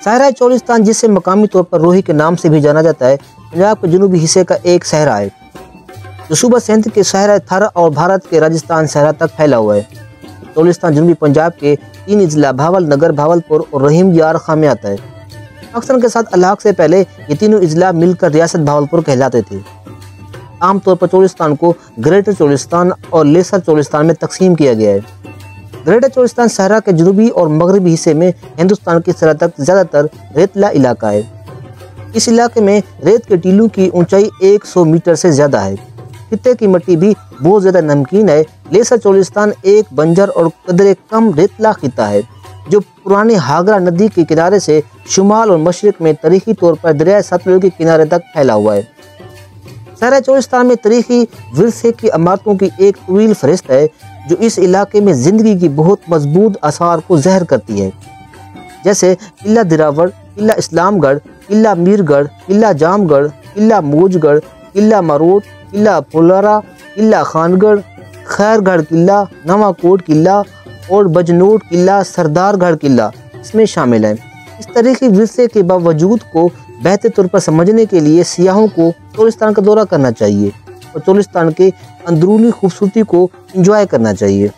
सहरा चोलिस्तान, जिसे मकामी तौर पर रोही के नाम से भी जाना जाता है, पंजाब के जनूबी हिस्से का एक सहरा है जो सूबा सिंध के शहर थर और भारत के राजस्थान सहरा तक फैला हुआ है। चोलिस्तान जनूबी पंजाब के 3 अजला भावल, नगर, भावलपुर और रहीम यार खां में आता है। पाकिस्तान के साथ अल्लाह से पहले ये तीनों अजला मिलकर रियासत भावलपुर कहलाते थे। आमतौर पर चोलिस्तान को ग्रेटर चोलिस्तान और लेसर चोलिस्तान में तकसीम किया गया है। ग्रेटर चोलिस्तान सहरा के जनूबी और मगरबी हिस्से में हिंदुस्तान की सरहद तक ज़्यादातर रेतला इलाका है। इस इलाके में रेत के टीलों की ऊंचाई 100 मीटर से ज़्यादा है। खित्ते की मिट्टी भी बहुत ज़्यादा नमकीन है। लेसर चोलिस्तान एक बंजर और कदरे कम रेतला खित्ता है जो पुरानी हागरा नदी के किनारे से शुमाल और मशरक में तारीखी तौर पर दरिया सतलुज के किनारे तक फैला हुआ है। सहरा चोलिस्तान में तारीखी विरसे की इमारतों की एक तवील फहरिस्त है जो इस इलाके में ज़िंदगी की बहुत मजबूत आसार को ज़हर करती है, जैसे किला दिरावड़, किला इस्लामगढ़, किला मीरगढ़, किला जामगढ़, किला मौजगढ़, किला मरोट, किला पुलारा, किला खानगढ़, खैरगढ़ किला, नवाकोट किला और बजनोट किला, सरदारगढ़ किला इसमें शामिल है। इस तारीखी विरसे के बावजूद को बेहतर तौर पर समझने के लिए सियाहों को चोलिस्तान का दौरा करना चाहिए और चोलिस्तान के अंदरूनी खूबसूरती को एंजॉय करना चाहिए।